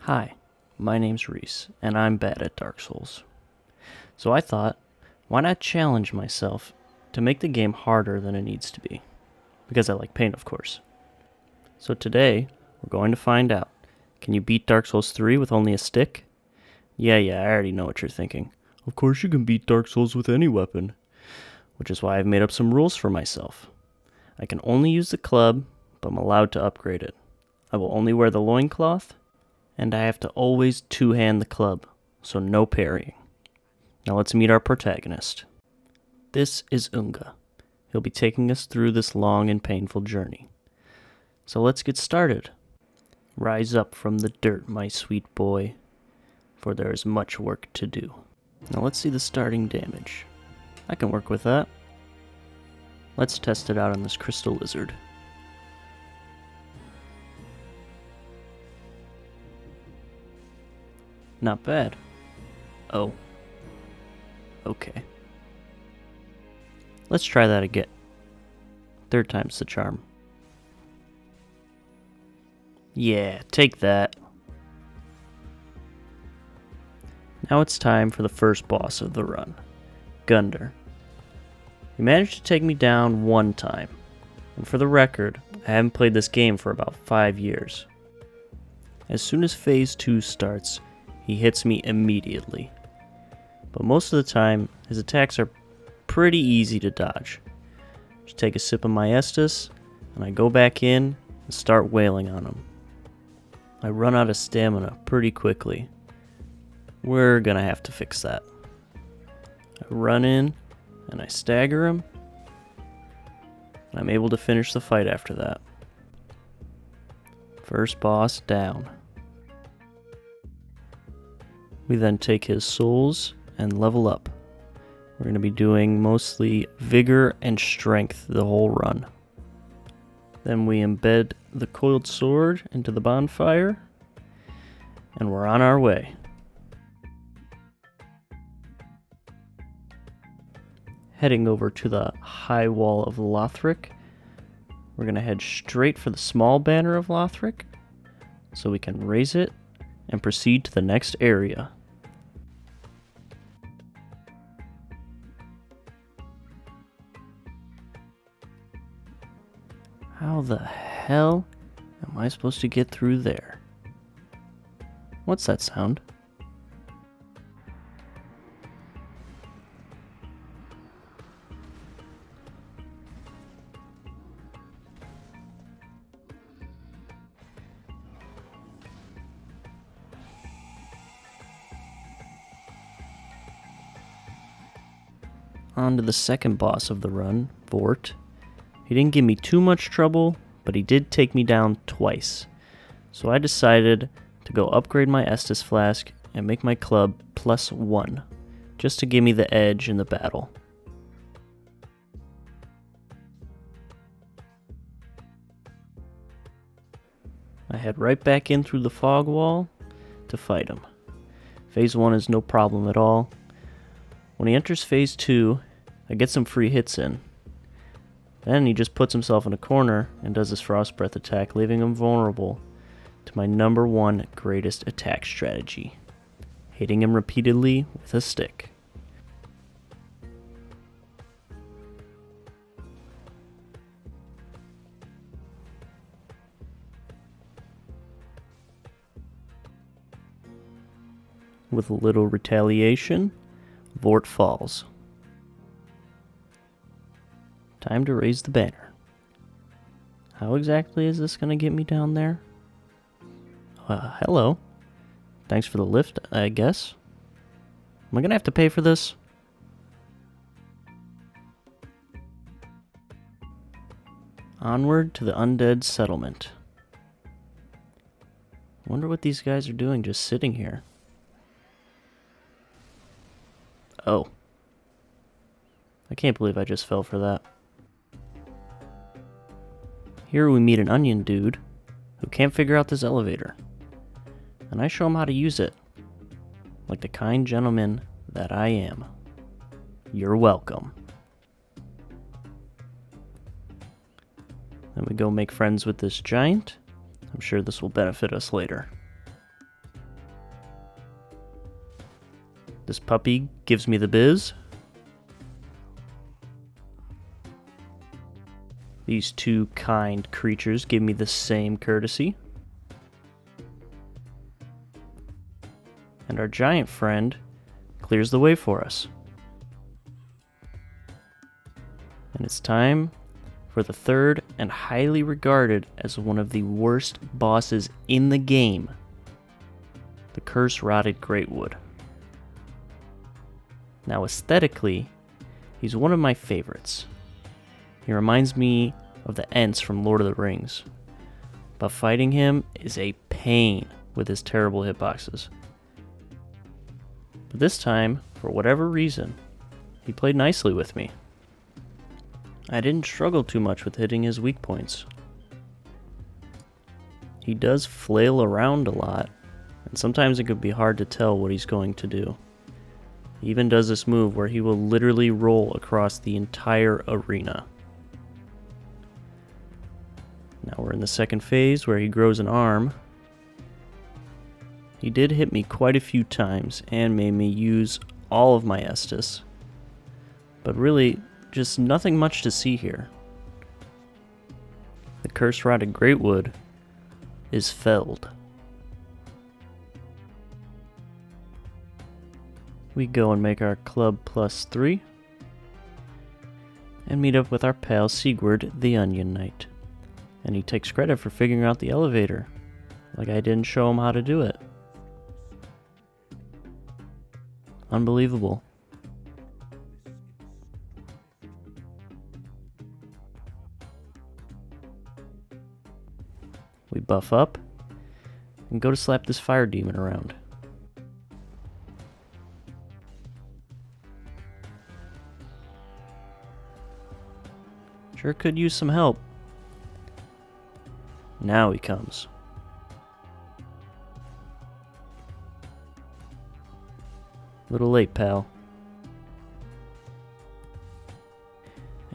Hi, my name's Reese, and I'm bad at Dark Souls. So I thought, why not challenge myself to make the game harder than it needs to be? Because I like pain, of course. So today, we're going to find out, can you beat Dark Souls 3 with only a stick? Yeah, I already know what you're thinking. Of course you can beat Dark Souls with any weapon. Which is why I've made up some rules for myself. I can only use the club, but I'm allowed to upgrade it. I will only wear the loincloth, and I have to always two-hand the club, so no parrying. Now let's meet our protagonist. This is Unga. He'll be taking us through this long and painful journey. So let's get started. Rise up from the dirt, my sweet boy, for there is much work to do. Now let's see the starting damage. I can work with that. Let's test it out on this crystal lizard. Not bad. Oh. Okay. Let's try that again. Third time's the charm. Yeah, take that. Now it's time for the first boss of the run, Gunder. He managed to take me down one time, and for the record, I haven't played this game for about 5 years. As soon as Phase 2 starts, he hits me immediately. But most of the time, his attacks are pretty easy to dodge. Just take a sip of my Estus, and I go back in and start wailing on him. I run out of stamina pretty quickly. We're gonna have to fix that. I run in, and I stagger him, and I'm able to finish the fight after that. First boss down. We then take his souls and level up. We're going to be doing mostly vigor and strength the whole run. Then we embed the coiled sword into the bonfire, and we're on our way. Heading over to the high wall of Lothric, we're going to head straight for the small banner of Lothric, so we can raise it and proceed to the next area. How the hell am I supposed to get through there? What's that sound? On to the second boss of the run, Vort. He didn't give me too much trouble, but he did take me down twice. So I decided to go upgrade my Estus Flask and make my club +1, just to give me the edge in the battle. I head right back in through the fog wall to fight him. Phase 1 is no problem at all. When he enters Phase 2, I get some free hits in. Then he just puts himself in a corner and does his Frost Breath attack, leaving him vulnerable to my number one greatest attack strategy, hitting him repeatedly with a stick. With a little retaliation, Vort falls. Time to raise the banner. How exactly is this going to get me down there? Hello. Thanks for the lift, I guess. Am I going to have to pay for this? Onward to the undead settlement. Wonder what these guys are doing just sitting here. Oh. I can't believe I just fell for that. Here we meet an onion dude who can't figure out this elevator. And I show him how to use it, like the kind gentleman that I am. You're welcome. Then we go make friends with this giant. I'm sure this will benefit us later. This puppy gives me the biz. These two kind creatures give me the same courtesy. And our giant friend clears the way for us. And it's time for the third and highly regarded as one of the worst bosses in the game, the Curse-Rotted Greatwood. Now aesthetically, he's one of my favorites. He reminds me of the Ents from Lord of the Rings, but fighting him is a pain with his terrible hitboxes. But this time, for whatever reason, he played nicely with me. I didn't struggle too much with hitting his weak points. He does flail around a lot, and sometimes it could be hard to tell what he's going to do. He even does this move where he will literally roll across the entire arena. Now we're in the second phase where he grows an arm. He did hit me quite a few times and made me use all of my Estus. But really, just nothing much to see here. The Curse-Rotted Greatwood is felled. We go and make our club +3 and meet up with our pal Sigurd the Onion Knight. And he takes credit for figuring out the elevator, like I didn't show him how to do it. Unbelievable. We buff up and go to slap this fire demon around. Sure could use some help. Now he comes. Little late, pal.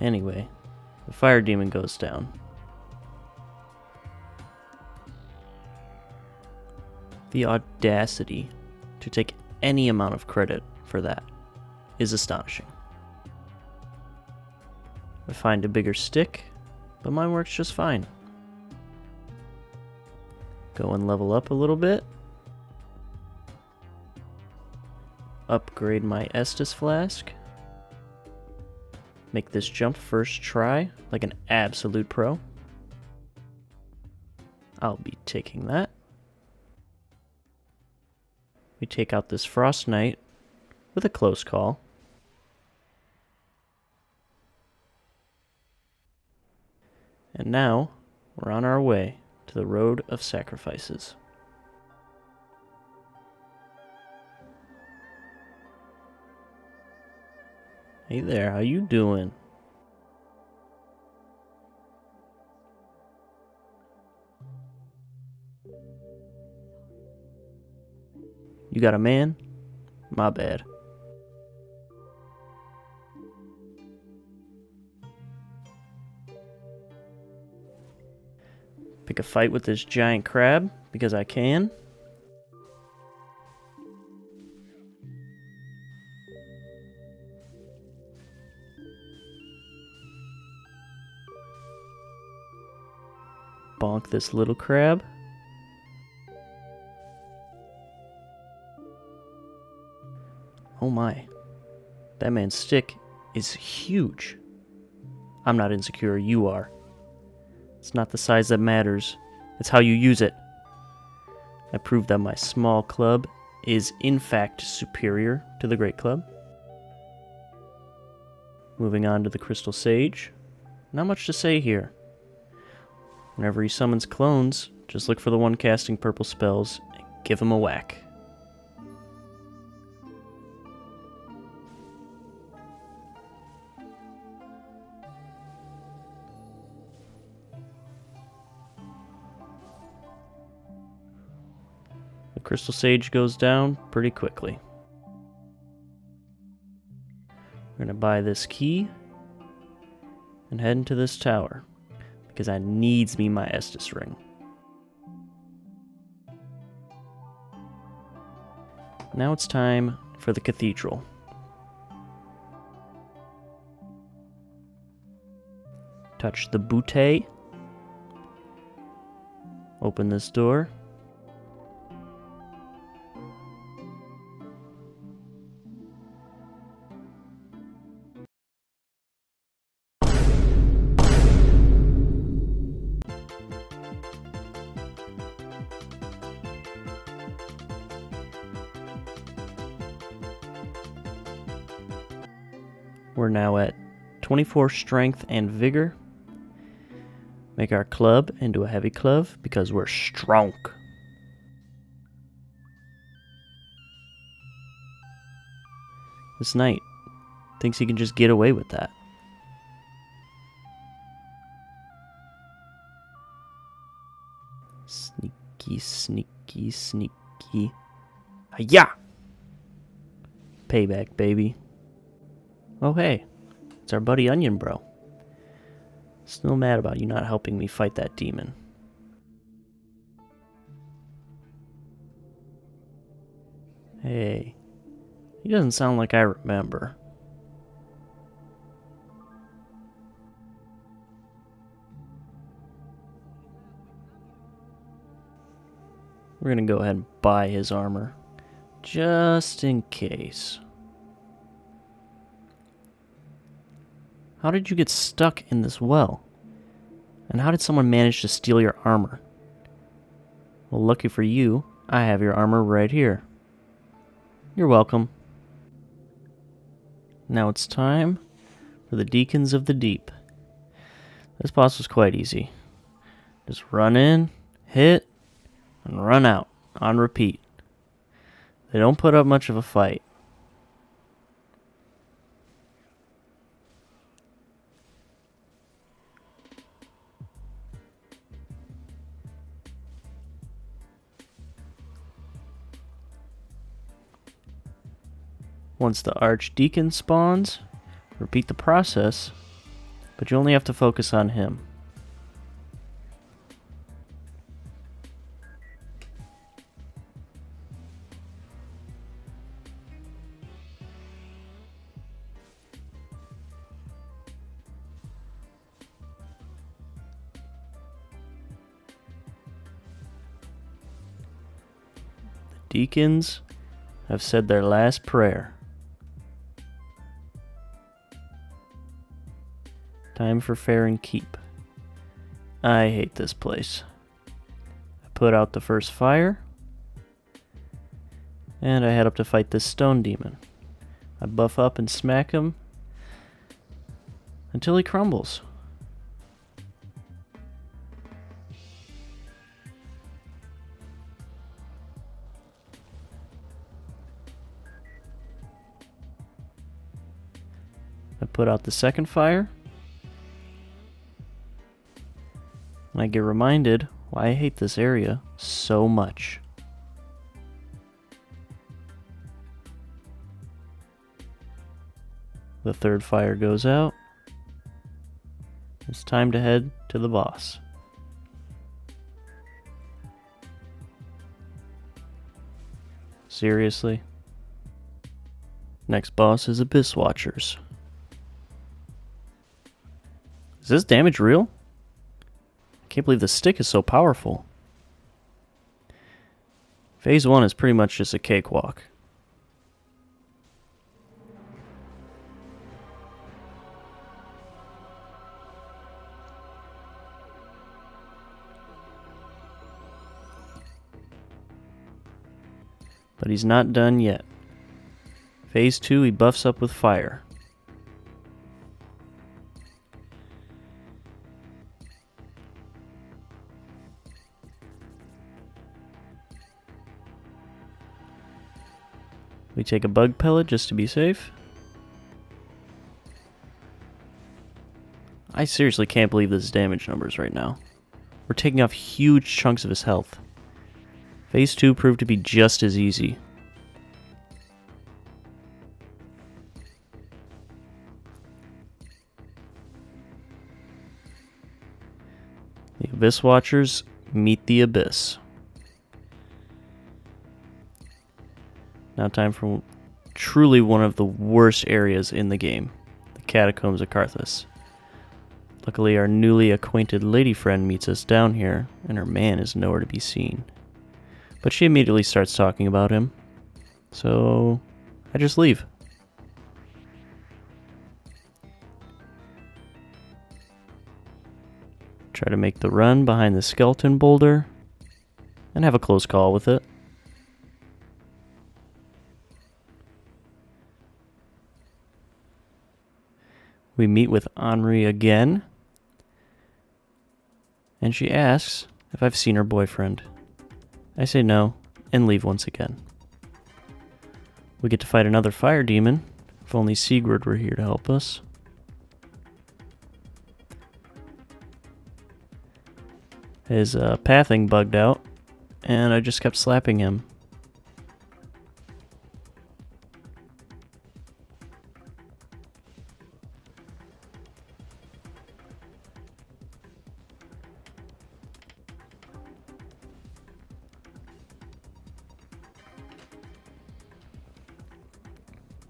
Anyway, the fire demon goes down. The audacity to take any amount of credit for that is astonishing. I find a bigger stick, but mine works just fine. Go and level up a little bit. Upgrade my Estus Flask. Make this jump first try, like an absolute pro. I'll be taking that. We take out this Frost Knight with a close call. And now, we're on our way to the Road of Sacrifices. Hey there, how you doing? You got a man? My bad. Pick a fight with this giant crab, because I can. Bonk this little crab. Oh my. That man's stick is huge. I'm not insecure, you are. It's not the size that matters, it's how you use it. I proved that my small club is in fact superior to the great club. Moving on to the Crystal Sage. Not much to say here. Whenever he summons clones, just look for the one casting purple spells and give him a whack. The Crystal Sage goes down pretty quickly. We're going to buy this key and head into this tower, because I needs me my Estus ring. Now it's time for the cathedral. Touch the butte. Open this door. We're now at 24 strength and vigor. Make our club into a heavy club because we're strong. This knight thinks he can just get away with that. Sneaky, sneaky, sneaky. Hi-ya! Payback, baby. Oh, hey. It's our buddy Onion Bro. Still mad about you not helping me fight that demon. Hey. He doesn't sound like I remember. We're gonna go ahead and buy his armor. Just in case. How did you get stuck in this well? And how did someone manage to steal your armor? Well, lucky for you, I have your armor right here. You're welcome. Now it's time for the Deacons of the Deep. This boss was quite easy. Just run in, hit, and run out on repeat. They don't put up much of a fight. Once the Archdeacon spawns, repeat the process, but you only have to focus on him. The deacons have said their last prayer. Time for Farron Keep. I hate this place. I put out the first fire, and I head up to fight this stone demon. I buff up and smack him until he crumbles. I put out the second fire. And I get reminded why I hate this area so much. The third fire goes out. It's time to head to the boss. Seriously? Next boss is Abyss Watchers. Is this damage real? I can't believe the stick is so powerful. Phase 1 is pretty much just a cakewalk. But he's not done yet. Phase 2, he buffs up with fire. We take a bug pellet just to be safe. I seriously can't believe this damage numbers right now. We're taking off huge chunks of his health. Phase 2 proved to be just as easy. The Abyss Watchers meet the Abyss. Now time for truly one of the worst areas in the game, the Catacombs of Carthus. Luckily, our newly acquainted lady friend meets us down here, and her man is nowhere to be seen. But she immediately starts talking about him, so I just leave. Try to make the run behind the skeleton boulder, and have a close call with it. We meet with Henri again, and she asks if I've seen her boyfriend. I say no, and leave once again. We get to fight another fire demon. If only Sigurd were here to help us. His pathing bugged out, and I just kept slapping him.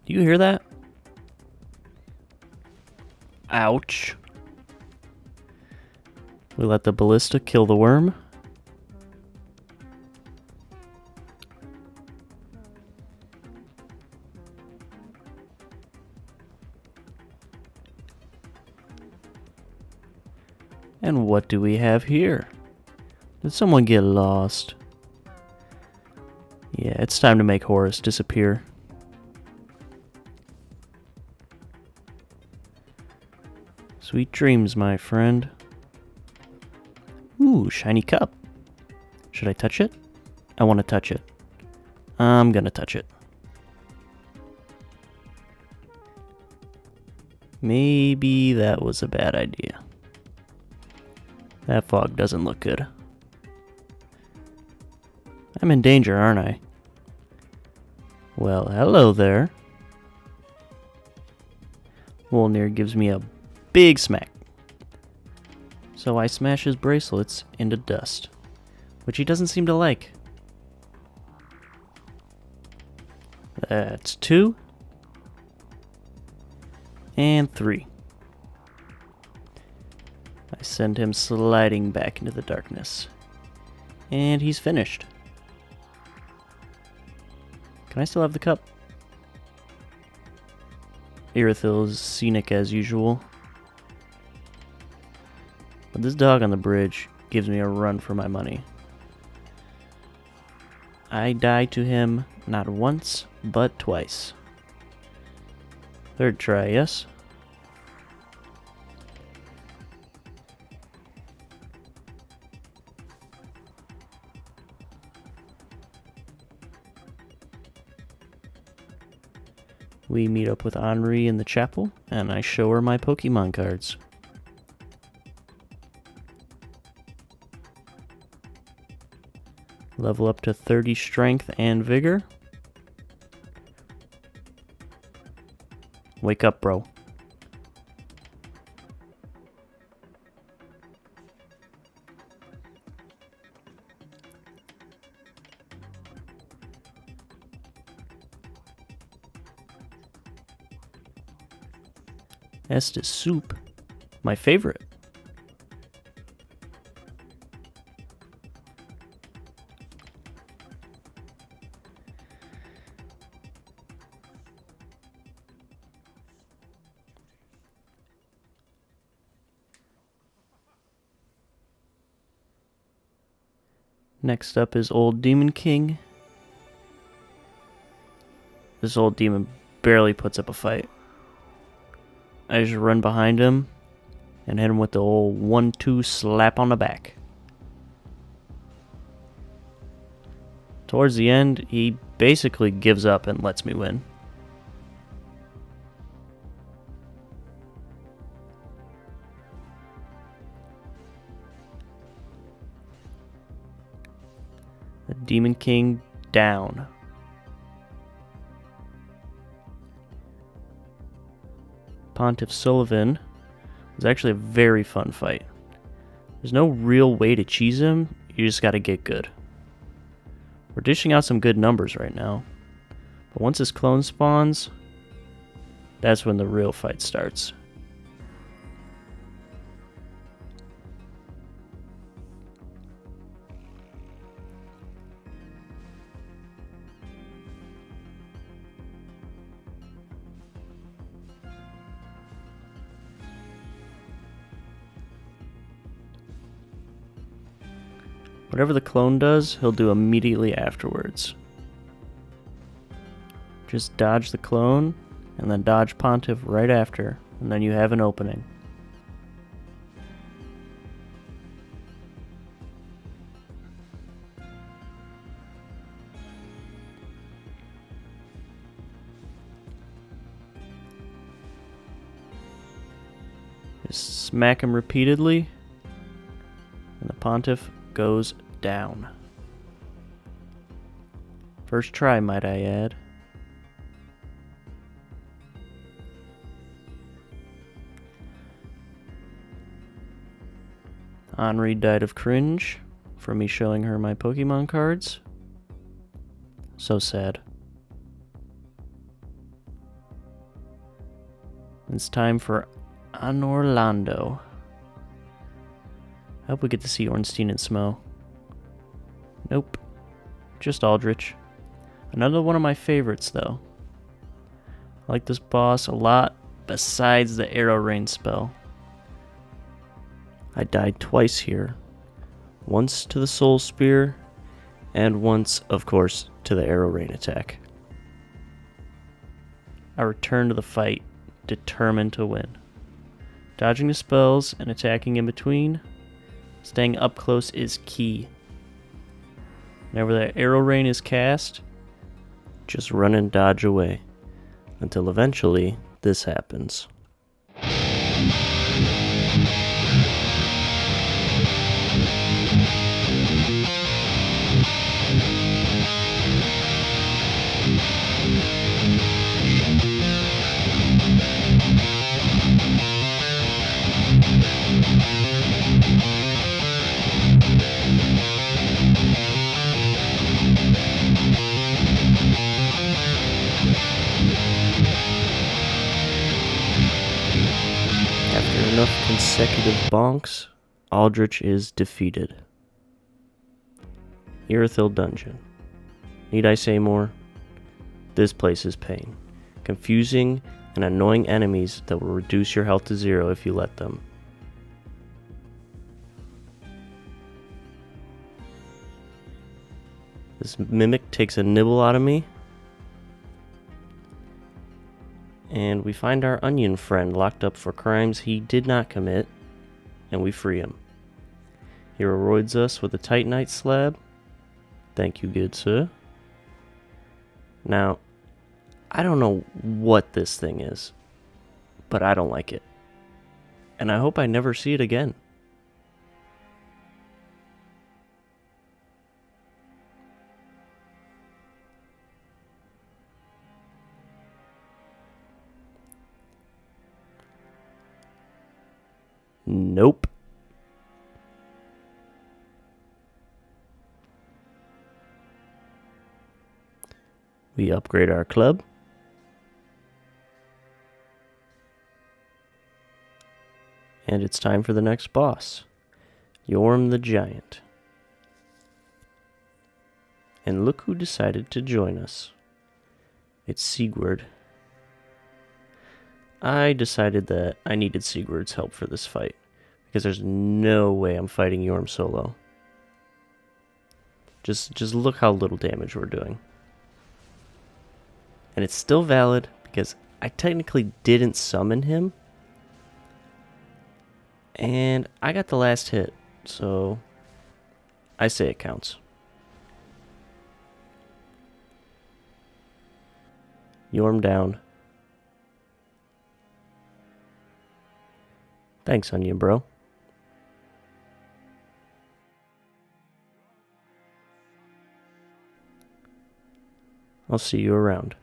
Do you hear that? Ouch. We let the ballista kill the worm. And what do we have here? Did someone get lost? Yeah, it's time to make Horus disappear. Sweet dreams, my friend. Ooh, shiny cup. Should I touch it? I want to touch it. I'm gonna touch it. Maybe that was a bad idea. That fog doesn't look good. I'm in danger, aren't I? Well, hello there. Wolnir gives me a big smack. So I smash his bracelets into dust, which he doesn't seem to like. That's 2. And 3. I send him sliding back into the darkness. And he's finished. Can I still have the cup? Irithyll is scenic as usual. But this dog on the bridge gives me a run for my money. I die to him not once, but twice. Third try, yes? We meet up with Henri in the chapel, and I show her my Pokemon cards. Level up to 30 strength and vigor. Wake up, bro. Estus soup, my favorite. Next up is Old Demon King. This old demon barely puts up a fight. I just run behind him and hit him with the old 1-2 slap on the back. Towards the end, he basically gives up and lets me win. The Demon King down. Pontiff Sullivan was actually a very fun fight. There's no real way to cheese him, you just gotta get good. We're dishing out some good numbers right now, But once his clone spawns, that's when the real fight starts. Whatever the clone does, he'll do immediately afterwards. Just dodge the clone, and then dodge Pontiff right after, and then you have an opening. Just smack him repeatedly, and the Pontiff goes down. First try, might I add. Henri died of cringe for me showing her my Pokemon cards. So sad. It's time for Anorlando. I hope we get to see Ornstein and Smo. Nope. Just Aldrich. Another one of my favorites, though. I like this boss a lot, besides the Arrow Rain spell. I died twice here. Once to the Soul Spear, and once, of course, to the Arrow Rain attack. I return to the fight, determined to win. Dodging the spells and attacking in between. Staying up close is key. Whenever the Arrow Rain is cast, just run and dodge away. Until eventually, this happens. After enough consecutive bonks, Aldrich is defeated. Irithyll Dungeon. Need I say more? This place is pain. Confusing and annoying enemies that will reduce your health to 0 if you let them. This Mimic takes a nibble out of me. And we find our onion friend locked up for crimes he did not commit, and we free him. He rewards us with a Titanite slab. Thank you, good sir. Now, I don't know what this thing is, but I don't like it. And I hope I never see it again. Nope. We upgrade our club. And it's time for the next boss, Yorm the Giant. And look who decided to join us. It's Sigurd. I decided that I needed Sigurd's help for this fight, because there's no way I'm fighting Yorm solo. Just look how little damage we're doing. And it's still valid, because I technically didn't summon him. And I got the last hit, so I say it counts. Yorm down. Thanks, Onion Bro. I'll see you around.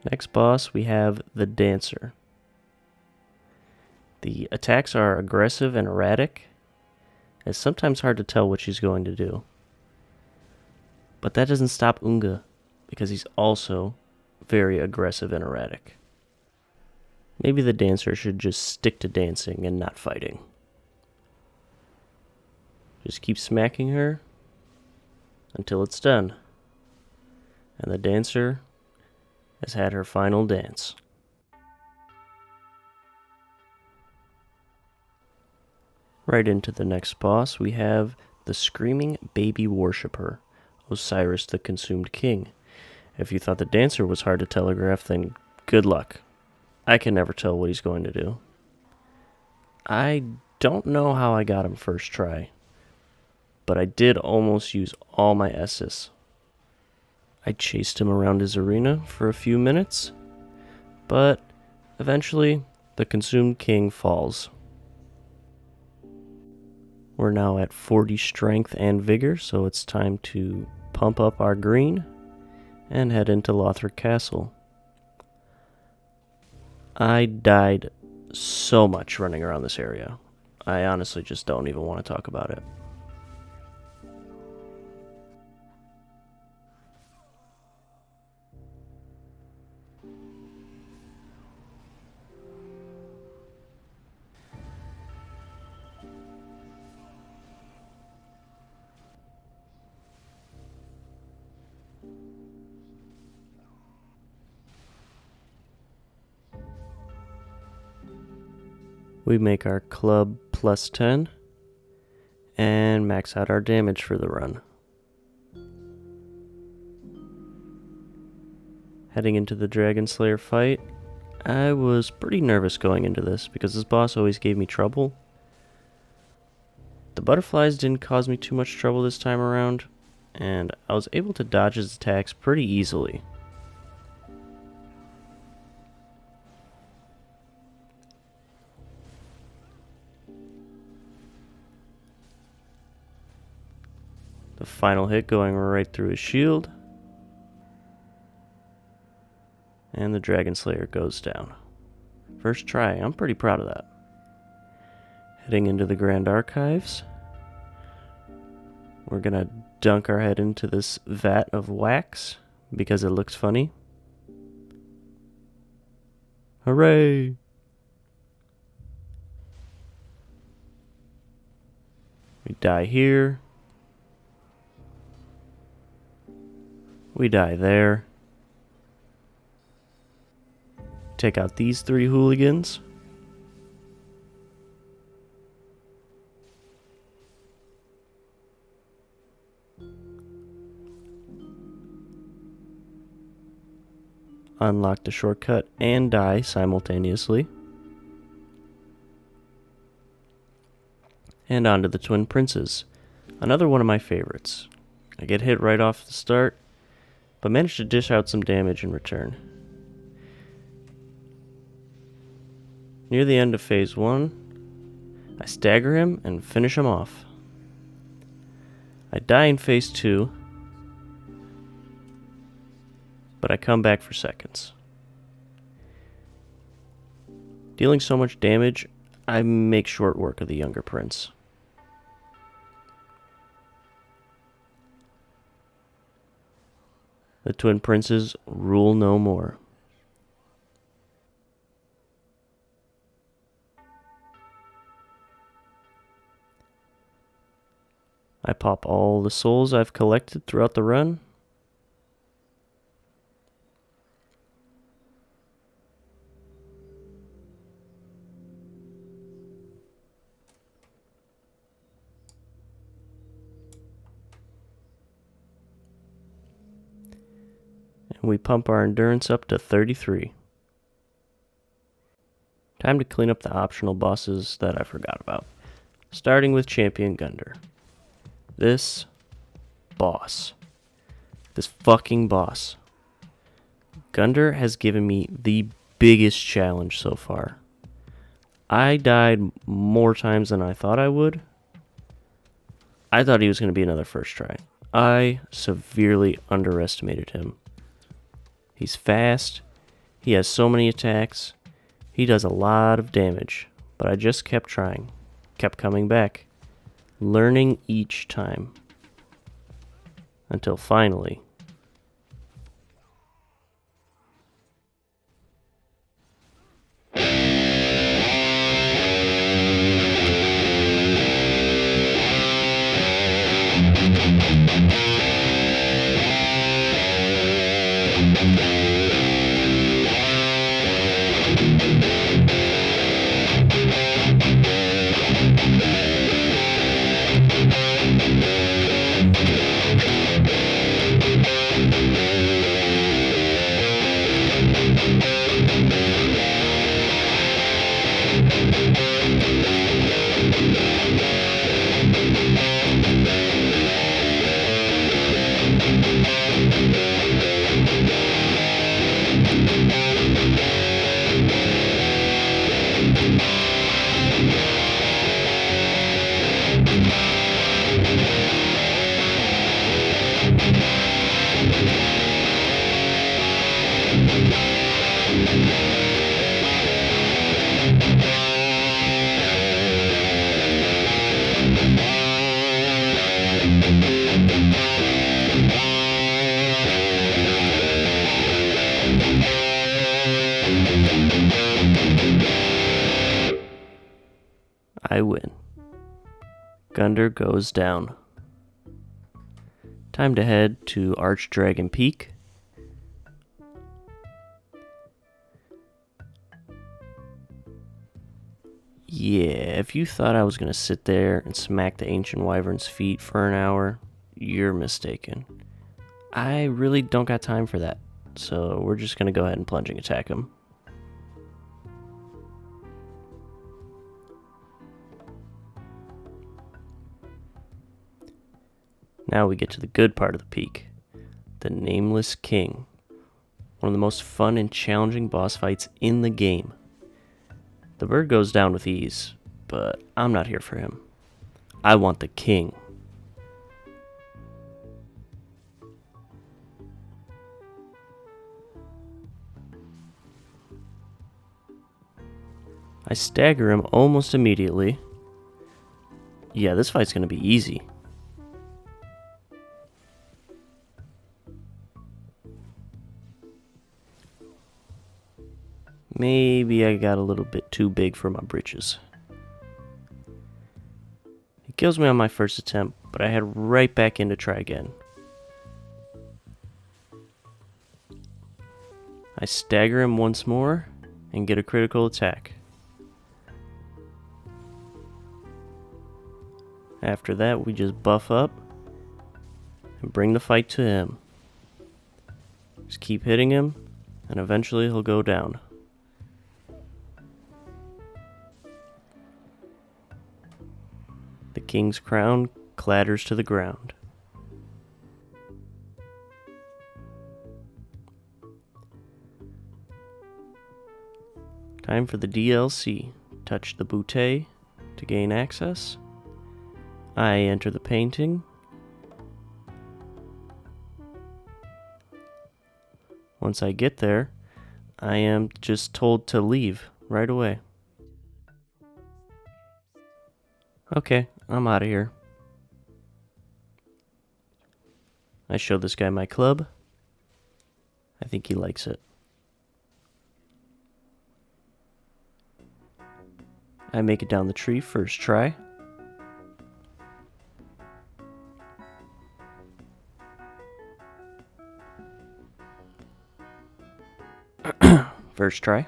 Next boss, we have the Dancer. The attacks are aggressive and erratic. It's sometimes hard to tell what she's going to do. But that doesn't stop Unga, because he's also very aggressive and erratic. Maybe the dancer should just stick to dancing and not fighting. Just keep smacking her until it's done. And the dancer has had her final dance. Right into the next boss, we have the Screaming Baby Worshipper, Osiris the Consumed King. If you thought the dancer was hard to telegraph, then good luck. I can never tell what he's going to do. I don't know how I got him first try, but I did almost use all my S's. I chased him around his arena for a few minutes, but eventually the Consumed King falls. We're now at 40 strength and vigor, so it's time to pump up our green and head into Lothric Castle. I died so much running around this area. I honestly just don't even want to talk about it. We make our club plus 10 and max out our damage for the run. Heading into the Dragon Slayer fight, I was pretty nervous going into this because this boss always gave me trouble. The butterflies didn't cause me too much trouble this time around, and I was able to dodge his attacks pretty easily. The final hit going right through his shield. And the Dragon Slayer goes down. First try, I'm pretty proud of that. Heading into the Grand Archives. We're gonna dunk our head into this vat of wax because it looks funny. Hooray! We die here. We die there. Take out these 3 hooligans. Unlock the shortcut and die simultaneously. And on to the Twin Princes. Another one of my favorites. I get hit right off the start, but manage to dish out some damage in return. Near the end of phase 1, I stagger him and finish him off. I die in phase 2, but I come back for seconds. Dealing so much damage, I make short work of the younger prince. The Twin Princes rule no more. I pop all the souls I've collected throughout the run. And we pump our endurance up to 33. Time to clean up the optional bosses that I forgot about. Starting with Champion Gunder. This fucking boss. Gunder has given me the biggest challenge so far. I died more times than I thought I would. I thought he was going to be another first try. I severely underestimated him. He's fast. He has so many attacks. He does a lot of damage. But I just kept trying. Kept coming back. Learning each time. Until finally... I win. Gundyr goes down. Time to head to Archdragon Peak. Yeah, if you thought I was going to sit there and smack the Ancient Wyvern's feet for an hour, you're mistaken. I really don't got time for that, so we're just going to go ahead and plunging attack him. Now we get to the good part of the peak, the Nameless King. One of the most fun and challenging boss fights in the game. The bird goes down with ease, but I'm not here for him. I want the king. I stagger him almost immediately. Yeah, this fight's gonna be easy. Maybe I got a little bit too big for my britches. He kills me on my first attempt, but I head right back in to try again. I stagger him once more and get a critical attack. After that, we just buff up and bring the fight to him. Just keep hitting him, and eventually he'll go down. The king's crown clatters to the ground. Time for the DLC. Touch the boutte to gain access. I enter the painting. Once I get there, I am just told to leave right away. Okay, I'm out of here. I show this guy my club. I think he likes it. I make it down the tree first try. First try.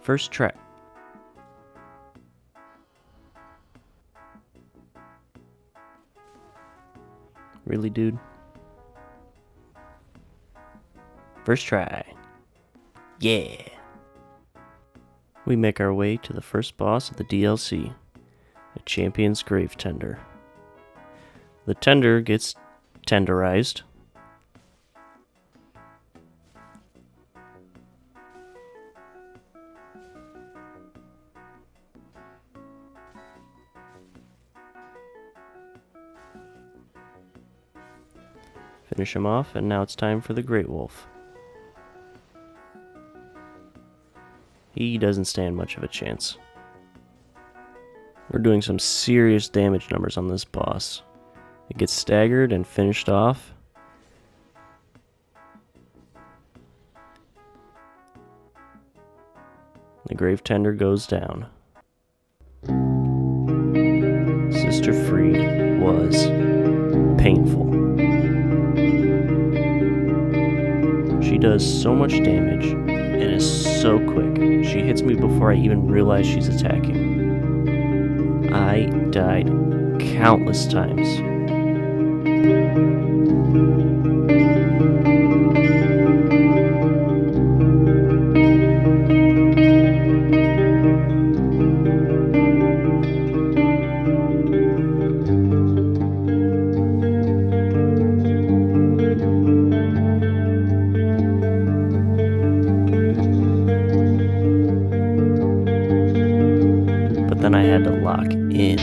First try. Really, dude? First try. Yeah. We make our way to the first boss of the DLC, a Champion's Grave Tender. The tender gets tenderized. Finish him off, and now it's time for the Great Wolf. he doesn't stand much of a chance. We're doing some serious damage numbers on this boss. It gets staggered and finished off. The Grave Tender goes down. Sister Fried was painful. She does so much damage and is so quick. She hits me before I even realize she's attacking. I died countless times. But then I had to lock in.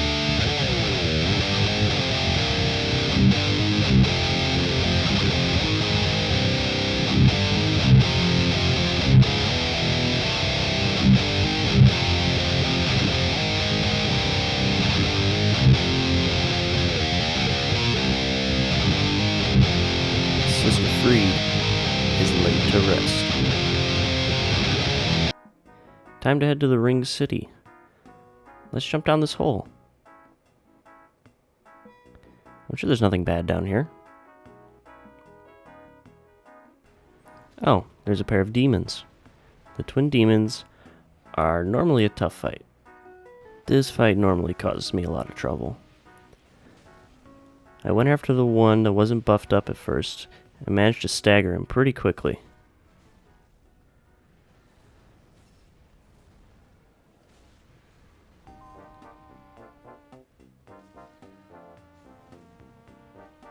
Sister Fried is laid to rest. Time to head to the Ring City. Let's jump down this hole. I'm sure there's nothing bad down here. Oh, there's a pair of demons. The twin demons are normally a tough fight. This fight normally causes me a lot of trouble. I went after the one that wasn't buffed up at first and managed to stagger him pretty quickly.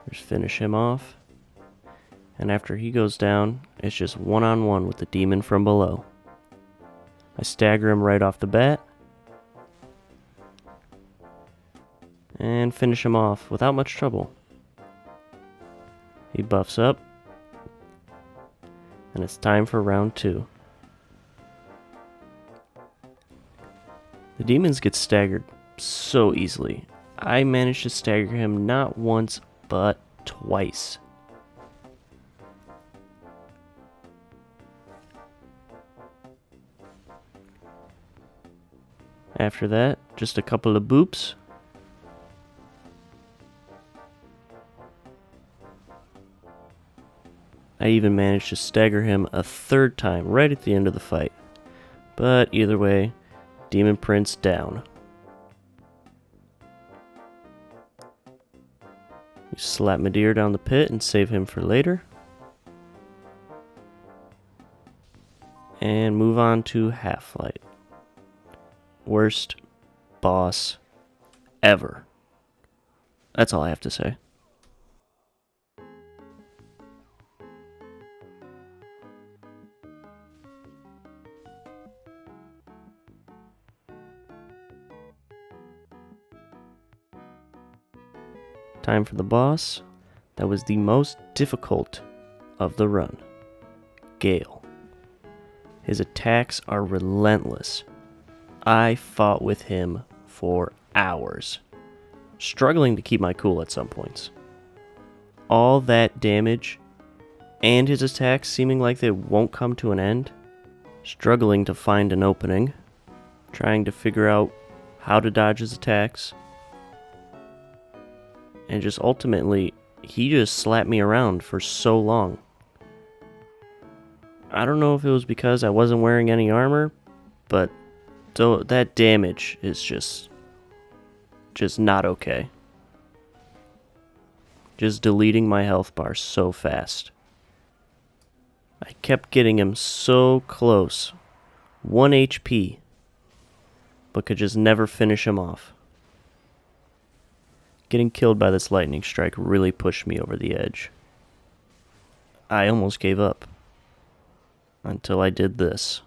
Just finish him off. And after he goes down, it's just one-on-one with the demon from below. I stagger him right off the bat. And finish him off without much trouble. He buffs up. And it's time for round 2. The demons get staggered so easily. I managed to stagger him not once, but twice. After that, just a couple of boops. I even managed to stagger him a third time right at the end of the fight. But either way, Demon Prince down. You slap Midir down the pit and save him for later. And move on to Half-Light. Worst boss ever. That's all I have to say. Time for the boss. That was the most difficult of the run. Gale. His attacks are relentless. I fought with him for hours, struggling to keep my cool at some points. All that damage, and his attacks seeming like they won't come to an end, struggling to find an opening, trying to figure out how to dodge his attacks, and just ultimately, he just slapped me around for so long. I don't know if it was because I wasn't wearing any armor, but that damage is just not okay. Just deleting my health bar so fast. I kept getting him so close. 1 HP. But could just never finish him off. Getting killed by this lightning strike really pushed me over the edge. I almost gave up. Until I did this.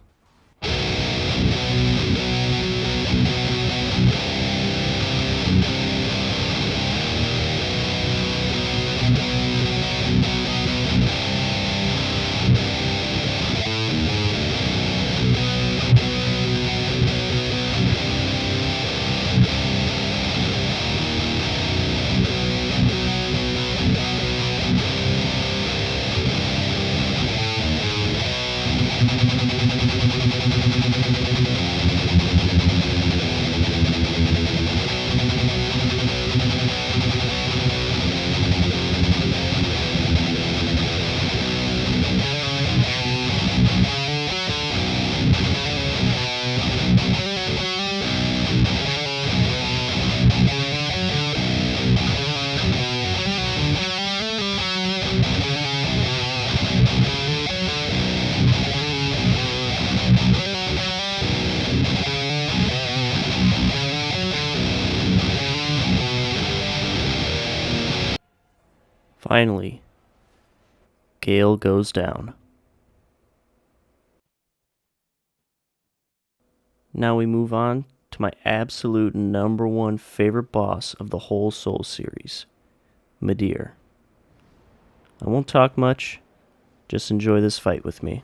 Finally, Gale goes down. Now we move on to my absolute number one favorite boss of the whole Souls series, Midir. I won't talk much, just enjoy this fight with me.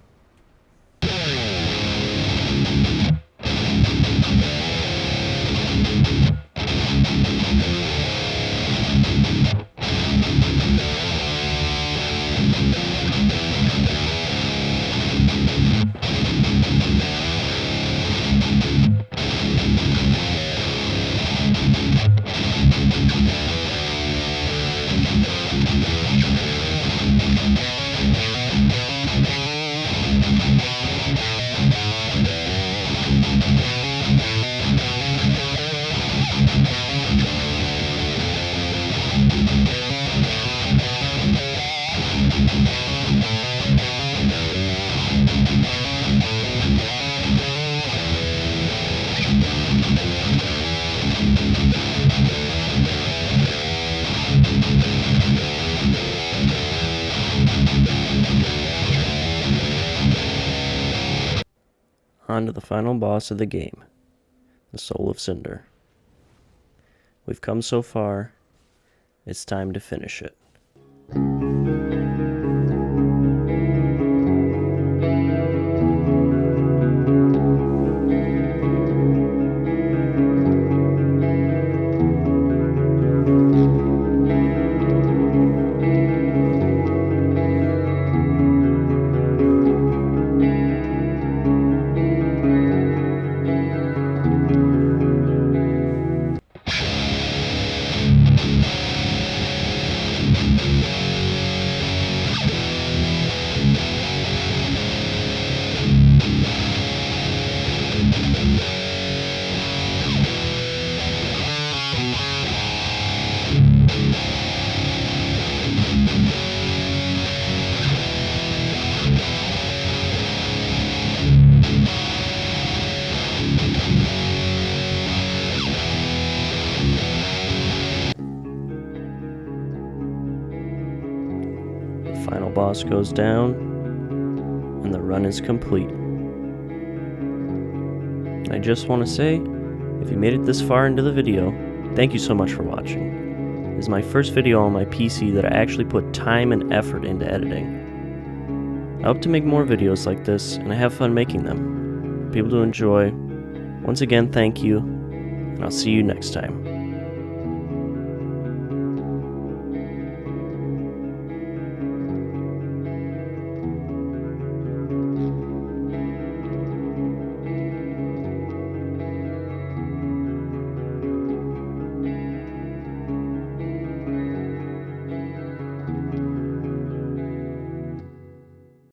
On to the final boss of the game, the Soul of Cinder. We've come so far, it's time to finish it. The final boss goes down, and the run is complete. I just want to say, if you made it this far into the video, thank you so much for watching. This is my first video on my PC that I actually put time and effort into editing. I hope to make more videos like this, and I have fun making them. For people to enjoy. Once again, thank you, and I'll see you next time.